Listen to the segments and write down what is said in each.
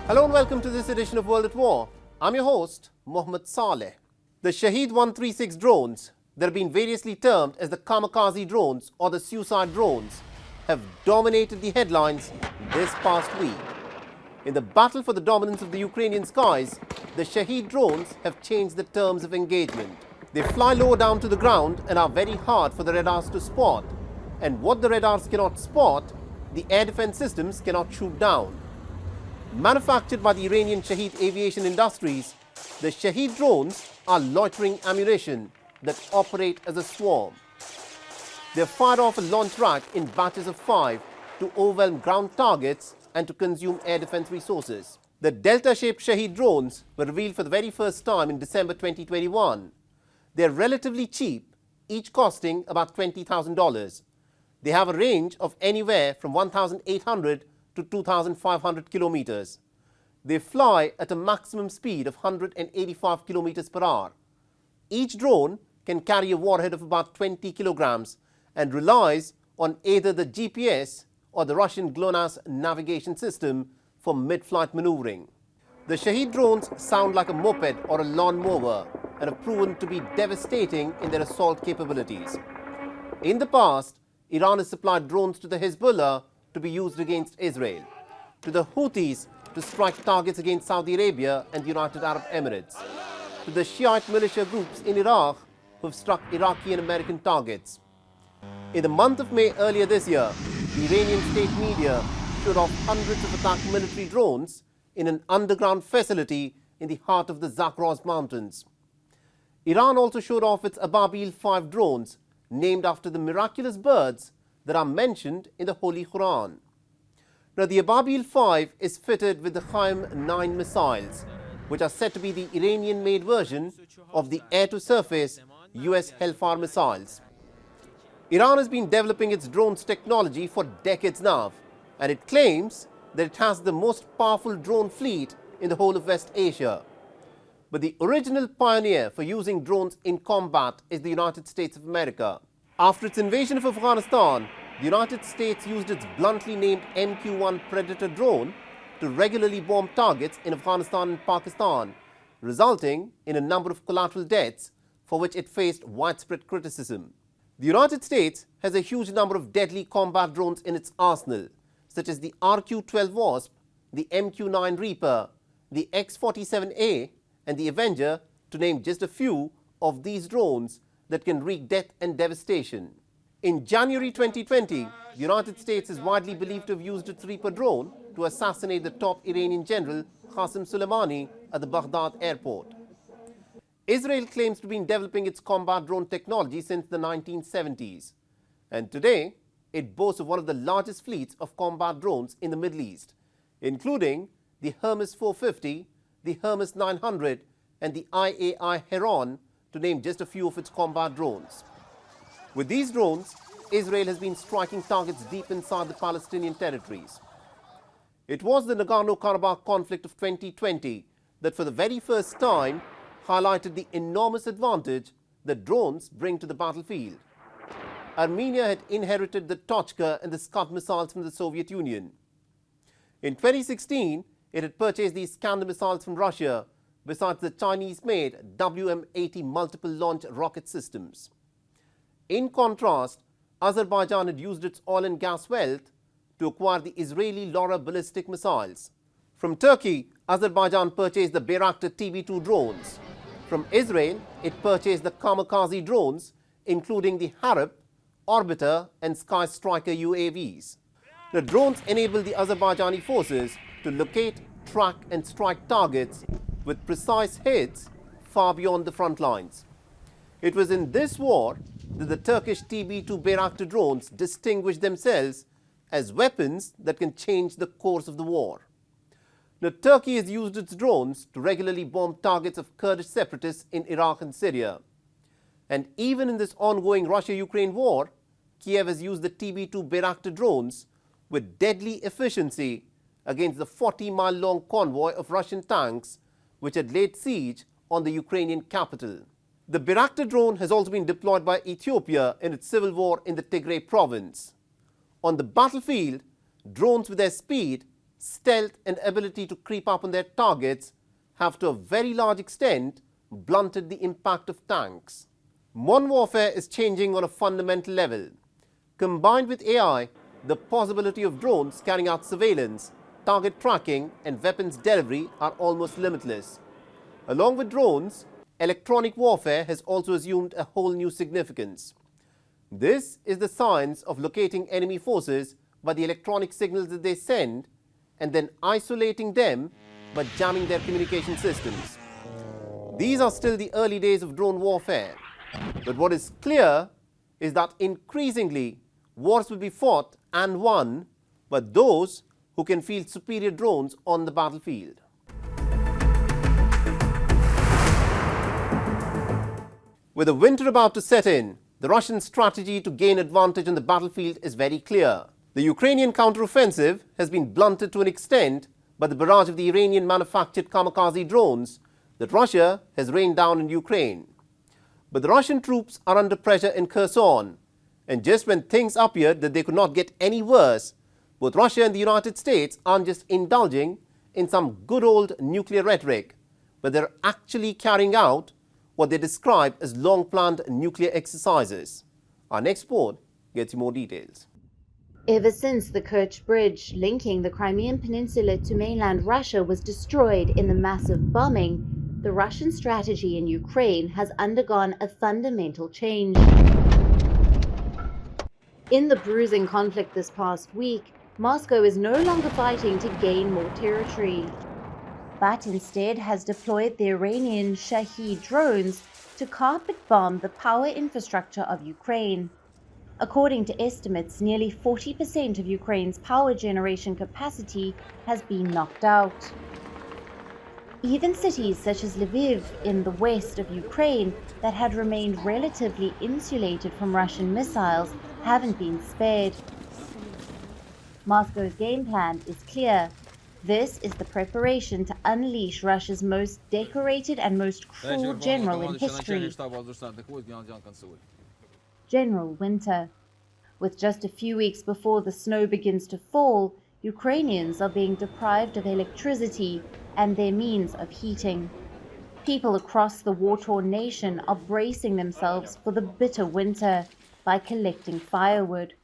Hello and welcome to this edition of World at War. I'm your host, Mohammed Saleh. The Shahed 136 drones, that have been variously termed as the kamikaze drones or the suicide drones, have dominated the headlines this past week. In the battle for the dominance of the Ukrainian skies, the Shahed drones have changed the terms of engagement. They fly low down to the ground and are very hard for the radars to spot. And what the radars cannot spot, the air defense systems cannot shoot down. Manufactured by the Iranian Shahed aviation industries, the Shahed drones are loitering ammunition that operate as a swarm. They are fired off a launch rack in batches of 5 to overwhelm ground targets and to consume air defense resources. The delta-shaped Shahed drones were revealed for the very first time in December 2021. They are relatively cheap, each costing about $20,000. They have a range of anywhere from 1,800 to 2,500 kilometers. They fly at a maximum speed of 185 kilometers per hour. Each drone can carry a warhead of about 20 kilograms and relies on either the GPS or the Russian GLONASS navigation system for mid-flight maneuvering. The Shahed drones sound like a moped or a lawnmower and have proven to be devastating in their assault capabilities. In the past, Iran has supplied drones to the Hezbollah to be used against Israel, to the Houthis to strike targets against Saudi Arabia and the United Arab Emirates, to the Shiite militia groups in Iraq who have struck Iraqi and American targets. In the month of May earlier this year, the Iranian state media showed off hundreds of attacked military drones in an underground facility in the heart of the Zagros Mountains. Iran also showed off its Ababil 5 drones, named after the miraculous birds that are mentioned in the Holy Quran. Now, the Ababil 5 is fitted with the Qaim 9 missiles, which are said to be the Iranian-made version of the air-to-surface US Hellfire missiles. Iran has been developing its drones technology for decades now, and it claims that it has the most powerful drone fleet in the whole of West Asia. But the original pioneer for using drones in combat is the United States of America. After its invasion of Afghanistan, the United States used its bluntly named MQ-1 Predator drone to regularly bomb targets in Afghanistan and Pakistan, resulting in a number of collateral deaths for which it faced widespread criticism. The United States has a huge number of deadly combat drones in its arsenal, such as the RQ-12 Wasp, the MQ-9 Reaper, the X-47A, and the Avenger, to name just a few of these drones that can wreak death and devastation. In January 2020, the United States is widely believed to have used its Reaper drone to assassinate the top Iranian general Qasem Soleimani at the Baghdad airport. Israel claims to have been developing its combat drone technology since the 1970s, and today it boasts of one of the largest fleets of combat drones in the Middle East, including the Hermes 450, the Hermes 900, and the IAI Heron, to name just a few of its combat drones. With these drones, Israel has been striking targets deep inside the Palestinian territories. It was the Nagorno-Karabakh conflict of 2020 that for the very first time highlighted the enormous advantage that drones bring to the battlefield. Armenia had inherited the Tochka and the Scud missiles from the Soviet Union. In 2016, it had purchased the Iskander missiles from Russia, besides the Chinese-made WM-80 multiple launch rocket systems. In contrast, Azerbaijan had used its oil and gas wealth to acquire the Israeli Laura ballistic missiles. From Turkey, Azerbaijan purchased the Bayraktar TB2 drones. From Israel, it purchased the kamikaze drones, including the Harp, Orbiter, and Sky Striker UAVs. The drones enable the Azerbaijani forces to locate, track, and strike targets with precise hits far beyond the front lines. It was in this war that the Turkish TB2 Bayraktar drones distinguished themselves as weapons that can change the course of the war. Now, Turkey has used its drones to regularly bomb targets of Kurdish separatists in Iraq and Syria. And even in this ongoing Russia-Ukraine war, Kiev has used the TB2 Bayraktar drones with deadly efficiency against the 40-mile-long convoy of Russian tanks which had laid siege on the Ukrainian capital. The Bayraktar drone has also been deployed by Ethiopia in its civil war in the Tigray province. On the battlefield, drones with their speed stealth and ability to creep up on their targets have to a very large extent blunted the impact of tanks. Modern warfare is changing on a fundamental level. Combined with AI, the possibility of drones carrying out surveillance, target tracking and weapons delivery are almost limitless. Along with drones, electronic warfare has also assumed a whole new significance. This is the science of locating enemy forces by the electronic signals that they send and then isolating them by jamming their communication systems. These are still the early days of drone warfare. But what is clear is that increasingly wars will be fought and won by those who can field superior drones on the battlefield. With the winter about to set in, the Russian strategy to gain advantage on the battlefield is very clear. The Ukrainian counteroffensive has been blunted to an extent by the barrage of the Iranian-manufactured kamikaze drones that Russia has rained down in Ukraine. But the Russian troops are under pressure in Kherson, and just when things appeared that they could not get any worse, both Russia and the United States aren't just indulging in some good old nuclear rhetoric, but they're actually carrying out what they describe as long-planned nuclear exercises. Our next report gets you more details. Ever since the Kerch Bridge linking the Crimean Peninsula to mainland Russia was destroyed in the massive bombing, the Russian strategy in Ukraine has undergone a fundamental change. In the bruising conflict this past week, Moscow is no longer fighting to gain more territory, but instead has deployed the Iranian Shahed drones to carpet bomb the power infrastructure of Ukraine. According to estimates, nearly 40% of Ukraine's power generation capacity has been knocked out. Even cities such as Lviv in the west of Ukraine that had remained relatively insulated from Russian missiles haven't been spared. Moscow's game plan is clear. This is the preparation to unleash Russia's most decorated and most cruel general in history, General Winter. With just a few weeks before the snow begins to fall, Ukrainians are being deprived of electricity and their means of heating. People across the war-torn nation are bracing themselves for the bitter winter by collecting firewood.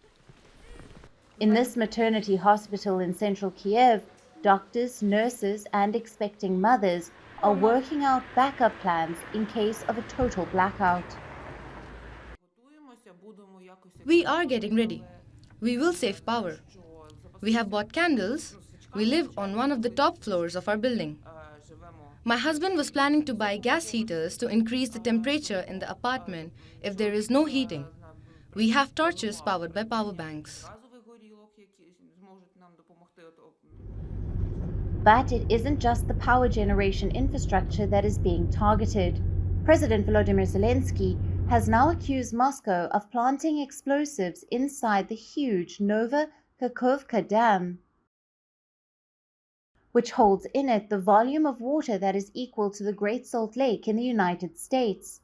In this maternity hospital in central Kiev, doctors, nurses, and expecting mothers are working out backup plans in case of a total blackout. We are getting ready. We will save power. We have bought candles. We live on one of the top floors of our building. My husband was planning to buy gas heaters to increase the temperature in the apartment if there is no heating. We have torches powered by power banks. But it isn't just the power generation infrastructure that is being targeted. President Volodymyr Zelensky has now accused Moscow of planting explosives inside the huge Kakhovka Dam, which holds in it the volume of water that is equal to the Great Salt Lake in the United States.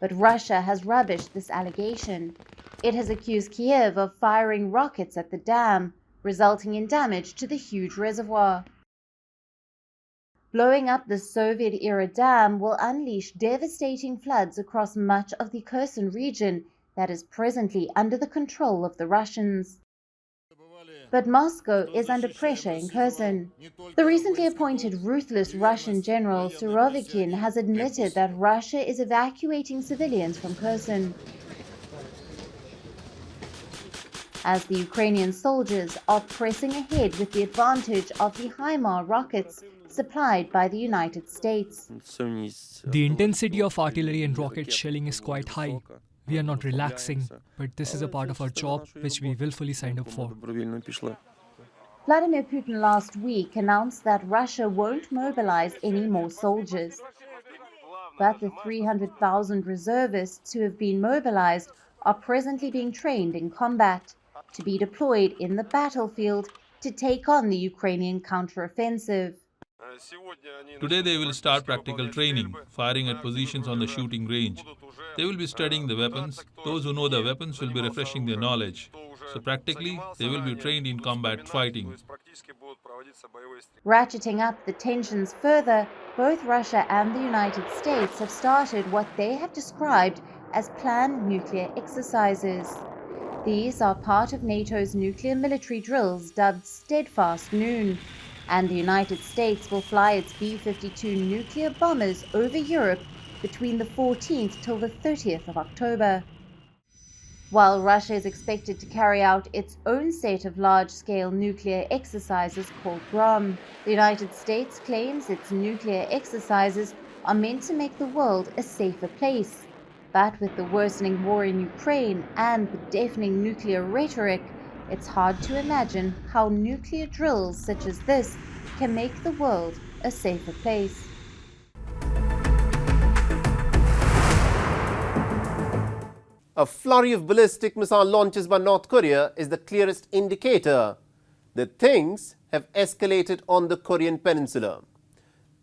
But Russia has rubbished this allegation. It has accused Kiev of firing rockets at the dam, resulting in damage to the huge reservoir. Blowing up the Soviet-era dam will unleash devastating floods across much of the Kherson region that is presently under the control of the Russians. But Moscow is under pressure in Kherson. The recently appointed ruthless Russian general Surovikin has admitted that Russia is evacuating civilians from Kherson, as the Ukrainian soldiers are pressing ahead with the advantage of the HIMARS rockets supplied by the United States. The intensity of artillery and rocket shelling is quite high. We are not relaxing, but this is a part of our job which we willfully signed up for. Vladimir Putin last week announced that Russia won't mobilize any more soldiers. But the 300,000 reservists who have been mobilized are presently being trained in combat, to be deployed in the battlefield to take on the Ukrainian counteroffensive. Today they will start practical training, firing at positions on the shooting range. They will be studying the weapons. Those who know the weapons will be refreshing their knowledge. So practically, they will be trained in combat fighting. Ratcheting up the tensions further, both Russia and the United States have started what they have described as planned nuclear exercises. These are part of NATO's nuclear military drills dubbed Steadfast Noon, and the United States will fly its B-52 nuclear bombers over Europe between the 14th till the 30th of October. While Russia is expected to carry out its own set of large-scale nuclear exercises called GROM, the United States claims its nuclear exercises are meant to make the world a safer place. But with the worsening war in Ukraine and the deafening nuclear rhetoric, it's hard to imagine how nuclear drills such as this can make the world a safer place. A flurry of ballistic missile launches by North Korea is the clearest indicator that things have escalated on the Korean peninsula.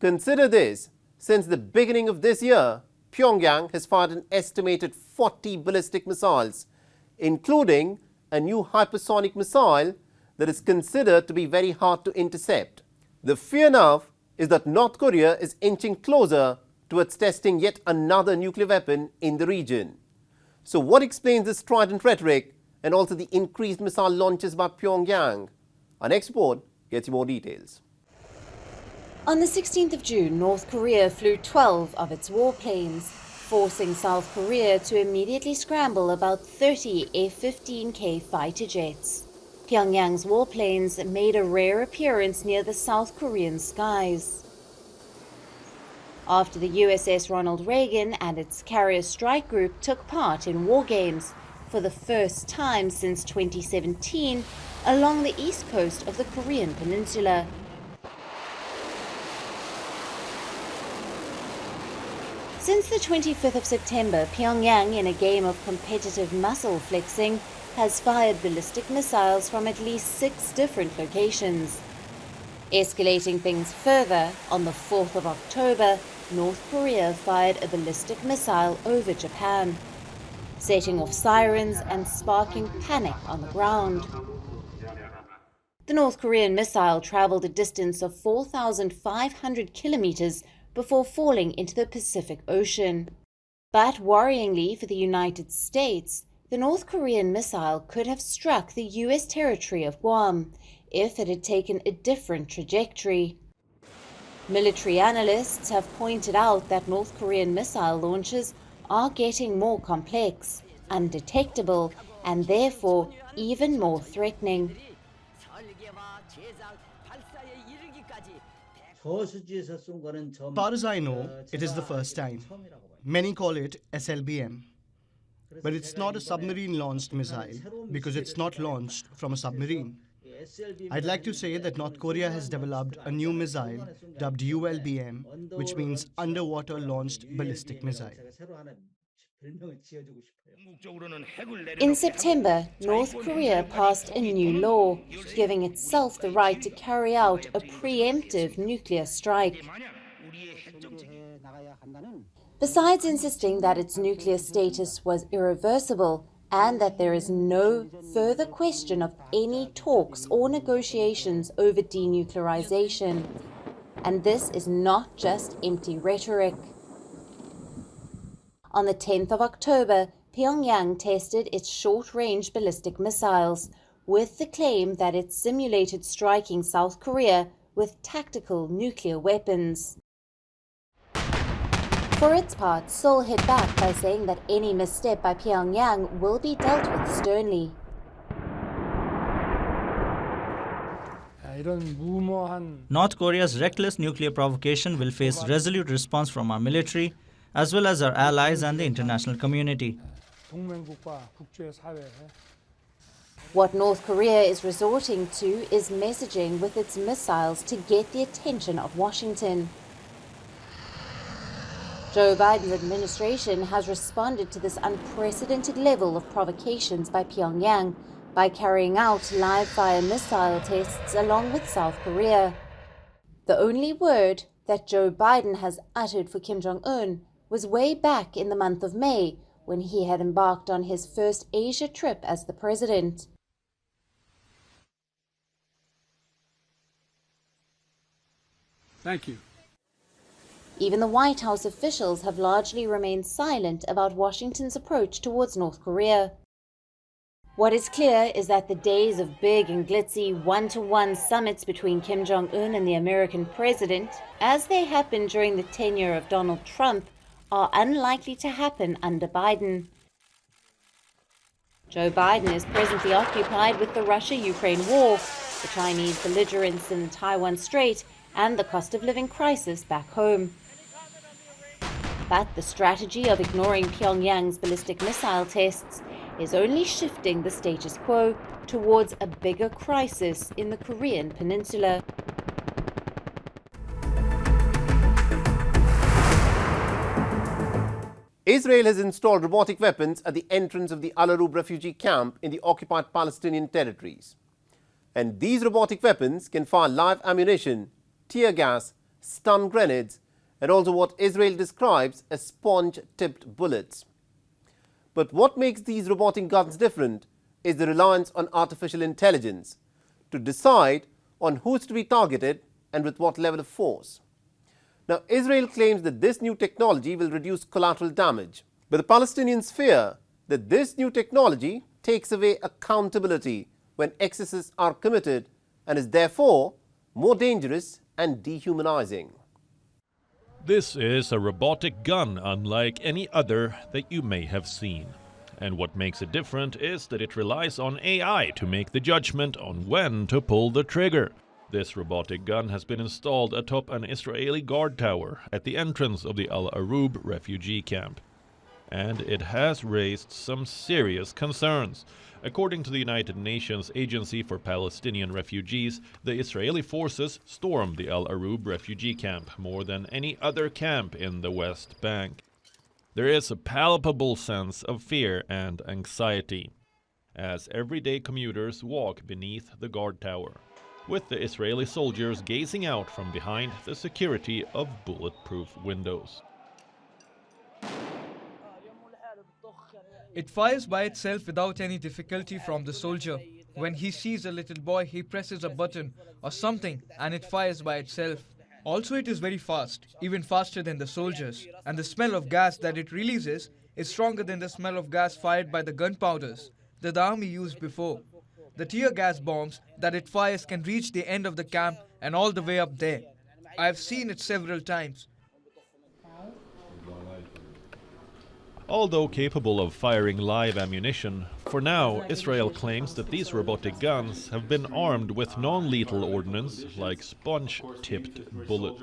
Consider this: since the beginning of this year, Pyongyang has fired an estimated 40 ballistic missiles, including a new hypersonic missile that is considered to be very hard to intercept. The fear now is that North Korea is inching closer towards testing yet another nuclear weapon in the region. So what explains this strident rhetoric and also the increased missile launches by Pyongyang? Our next report gets you more details. On the 16th of June, North Korea flew 12 of its warplanes, forcing South Korea to immediately scramble about 30 F-15K fighter jets. Pyongyang's warplanes made a rare appearance near the South Korean skies. After the USS Ronald Reagan and its carrier strike group took part in war games for the first time since 2017 along the east coast of the Korean peninsula. Since the 25th of September, Pyongyang, in a game of competitive muscle flexing, has fired ballistic missiles from at least 6 different locations. Escalating things further, on the 4th of October, North Korea fired a ballistic missile over Japan, setting off sirens and sparking panic on the ground. The North Korean missile traveled a distance of 4,500 kilometers before falling into the Pacific Ocean. But worryingly for the United States, the North Korean missile could have struck the US territory of Guam if it had taken a different trajectory. Military analysts have pointed out that North Korean missile launches are getting more complex, undetectable, and therefore even more threatening. As far as I know, it is the first time. Many call it SLBM. But it's not a submarine-launched missile because it's not launched from a submarine. I'd like to say that North Korea has developed a new missile dubbed ULBM, which means Underwater Launched Ballistic Missile. In September, North Korea passed a new law, giving itself the right to carry out a preemptive nuclear strike. Besides insisting that its nuclear status was irreversible and that there is no further question of any talks or negotiations over denuclearization. And this is not just empty rhetoric. On the 10th of October, Pyongyang tested its short-range ballistic missiles with the claim that it simulated striking South Korea with tactical nuclear weapons. For its part, Seoul hit back by saying that any misstep by Pyongyang will be dealt with sternly. North Korea's reckless nuclear provocation will face resolute response from our military, as well as our allies and the international community. What North Korea is resorting to is messaging with its missiles to get the attention of Washington. Joe Biden's administration has responded to this unprecedented level of provocations by Pyongyang by carrying out live-fire missile tests along with South Korea. The only word that Joe Biden has uttered for Kim Jong-un was way back in the month of May when he had embarked on his first Asia trip as the president. Thank you. Even the White House officials have largely remained silent about Washington's approach towards North Korea. What is clear is that the days of big and glitzy one-to-one summits between Kim Jong-un and the American president, as they happened during the tenure of Donald Trump, are unlikely to happen under Biden. Joe Biden is presently occupied with the Russia-Ukraine war, the Chinese belligerence in the Taiwan Strait, and the cost of living crisis back home. But the strategy of ignoring Pyongyang's ballistic missile tests is only shifting the status quo towards a bigger crisis in the Korean peninsula. Israel has installed robotic weapons at the entrance of the Al Arub refugee camp in the occupied Palestinian territories. And these robotic weapons can fire live ammunition, tear gas, stun grenades, and also what Israel describes as sponge-tipped bullets. But what makes these robotic guns different is the reliance on artificial intelligence to decide on who's to be targeted and with what level of force. Now, Israel claims that this new technology will reduce collateral damage, but the Palestinians fear that this new technology takes away accountability when excesses are committed and is therefore more dangerous and dehumanizing. This is a robotic gun unlike any other that you may have seen. And what makes it different is that it relies on AI to make the judgment on when to pull the trigger. This robotic gun has been installed atop an Israeli guard tower at the entrance of the Al Arub refugee camp. And it has raised some serious concerns. According to the United Nations Agency for Palestinian Refugees, the Israeli forces stormed the Al Arub refugee camp more than any other camp in the West Bank. There is a palpable sense of fear and anxiety as everyday commuters walk beneath the guard tower, with the Israeli soldiers gazing out from behind the security of bulletproof windows. It fires by itself without any difficulty from the soldier. When he sees a little boy, he presses a button or something and it fires by itself. Also, it is very fast, even faster than the soldiers. And the smell of gas that it releases is stronger than the smell of gas fired by the gunpowders that the army used before. The tear gas bombs that it fires can reach the end of the camp and all the way up there. I have seen it several times. Although capable of firing live ammunition, for now Israel claims that these robotic guns have been armed with non-lethal ordnance like sponge-tipped bullets.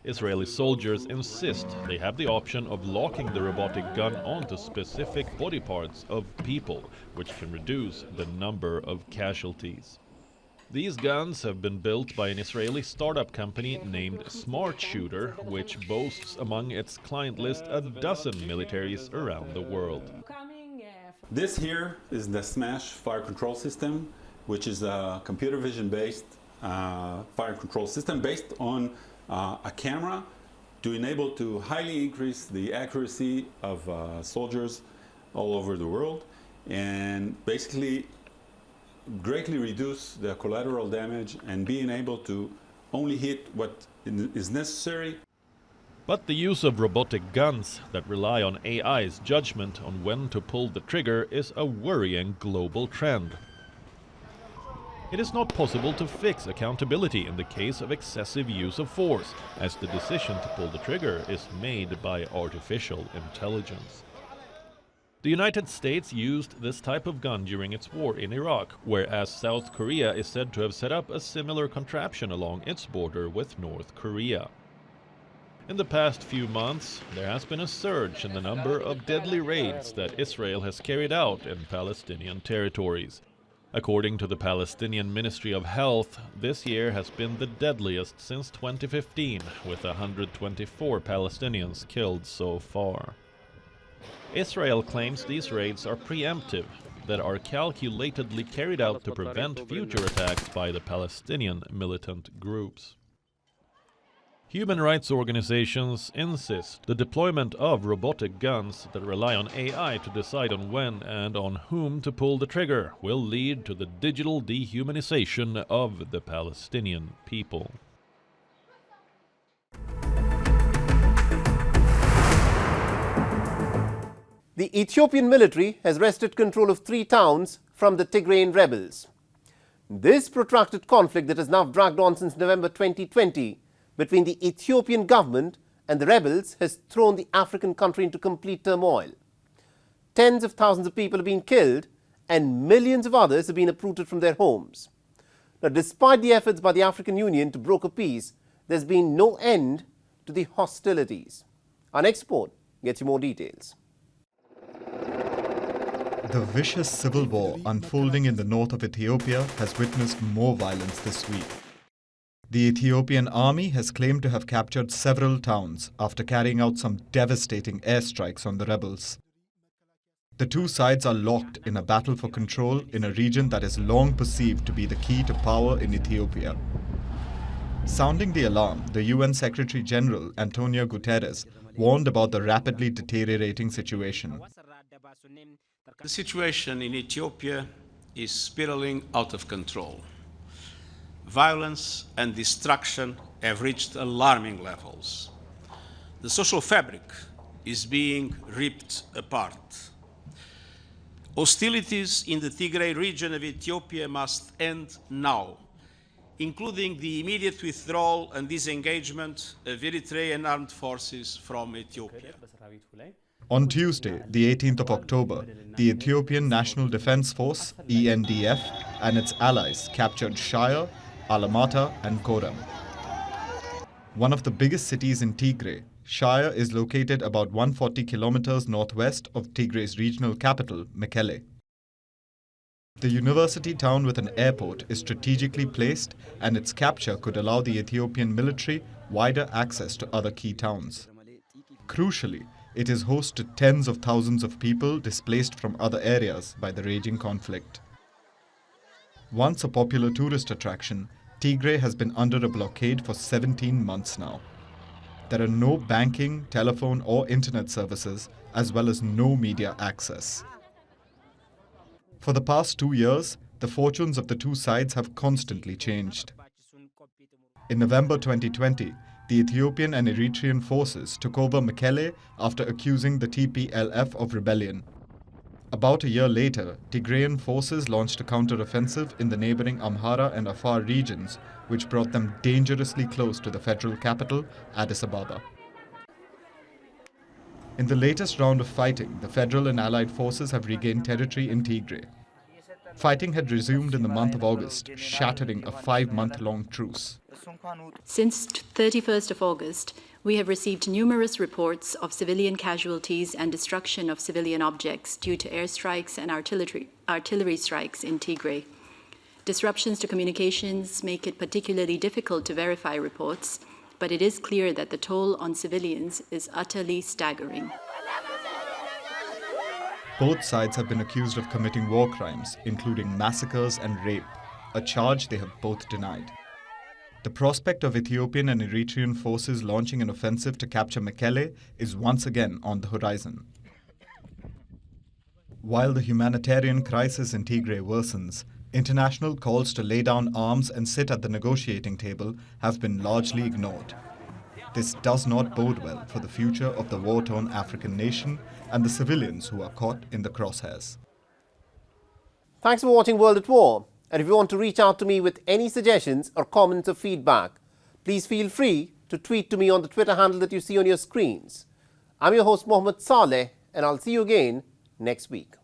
Israeli soldiers insist they have the option of locking the robotic gun onto specific body parts of people, which can reduce the number of casualties. These guns have been built by an Israeli startup company named Smart Shooter, which boasts among its client list a dozen militaries around the world. This here is the Smash fire control system, which is a computer vision based fire control system based on a camera to enable to highly increase the accuracy of soldiers all over the world and basically greatly reduce the collateral damage and being able to only hit what is necessary. But the use of robotic guns that rely on AI's judgment on when to pull the trigger is a worrying global trend. It is not possible to fix accountability in the case of excessive use of force, as the decision to pull the trigger is made by artificial intelligence. The United States used this type of gun during its war in Iraq, whereas South Korea is said to have set up a similar contraption along its border with North Korea. In the past few months, there has been a surge in the number of deadly raids that Israel has carried out in Palestinian territories. According to the Palestinian Ministry of Health, this year has been the deadliest since 2015, with 124 Palestinians killed so far. Israel claims these raids are preemptive, that are calculatedly carried out to prevent future attacks by the Palestinian militant groups. Human rights organizations insist the deployment of robotic guns that rely on AI to decide on when and on whom to pull the trigger will lead to the digital dehumanization of the Palestinian people. The Ethiopian military has wrested control of 3 towns from the Tigrayan rebels. This protracted conflict that has now dragged on since November 2020 between the Ethiopian government and the rebels has thrown the African country into complete turmoil. Tens of thousands of people have been killed and millions of others have been uprooted from their homes. Now, despite the efforts by the African Union to broker peace, there's been no end to the hostilities. Our next report gets you more details. The vicious civil war unfolding in the north of Ethiopia has witnessed more violence this week. The Ethiopian army has claimed to have captured several towns after carrying out some devastating airstrikes on the rebels. The two sides are locked in a battle for control in a region that is long perceived to be the key to power in Ethiopia. Sounding the alarm, the UN Secretary General Antonio Guterres warned about the rapidly deteriorating situation. The situation in Ethiopia is spiraling out of control. Violence and destruction have reached alarming levels. The social fabric is being ripped apart. Hostilities in the Tigray region of Ethiopia must end now, including the immediate withdrawal and disengagement of Eritrean armed forces from Ethiopia. On Tuesday, the 18th of October, the Ethiopian National Defense Force, ENDF, and its allies captured Shire, Alamata, and Korem. One of the biggest cities in Tigray, Shire is located about 140 kilometers northwest of Tigray's regional capital, Mekelle. The university town with an airport is strategically placed, and its capture could allow the Ethiopian military wider access to other key towns. Crucially, it is host to tens of thousands of people displaced from other areas by the raging conflict. Once a popular tourist attraction, Tigray has been under a blockade for 17 months now. There are no banking, telephone or internet services, as well as no media access. For the past 2 years, the fortunes of the two sides have constantly changed. In November 2020, the Ethiopian and Eritrean forces took over Mekelle after accusing the TPLF of rebellion. About a year later, Tigrayan forces launched a counter-offensive in the neighboring Amhara and Afar regions, which brought them dangerously close to the federal capital, Addis Ababa. In the latest round of fighting, the federal and allied forces have regained territory in Tigray. Fighting had resumed in the month of August, shattering a 5-month-long truce. Since 31st of August, we have received numerous reports of civilian casualties and destruction of civilian objects due to airstrikes and artillery strikes in Tigray. Disruptions to communications make it particularly difficult to verify reports, but it is clear that the toll on civilians is utterly staggering. Both sides have been accused of committing war crimes, including massacres and rape, a charge they have both denied. The prospect of Ethiopian and Eritrean forces launching an offensive to capture Mekelle is once again on the horizon. While the humanitarian crisis in Tigray worsens, international calls to lay down arms and sit at the negotiating table have been largely ignored. This does not bode well for the future of the war-torn African nation and the civilians who are caught in the crosshairs. Thanks for watching World at War. And if you want to reach out to me with any suggestions or comments or feedback, please feel free to tweet to me on the Twitter handle that you see on your screens. I'm your host Mohammed Saleh, and I'll see you again next week.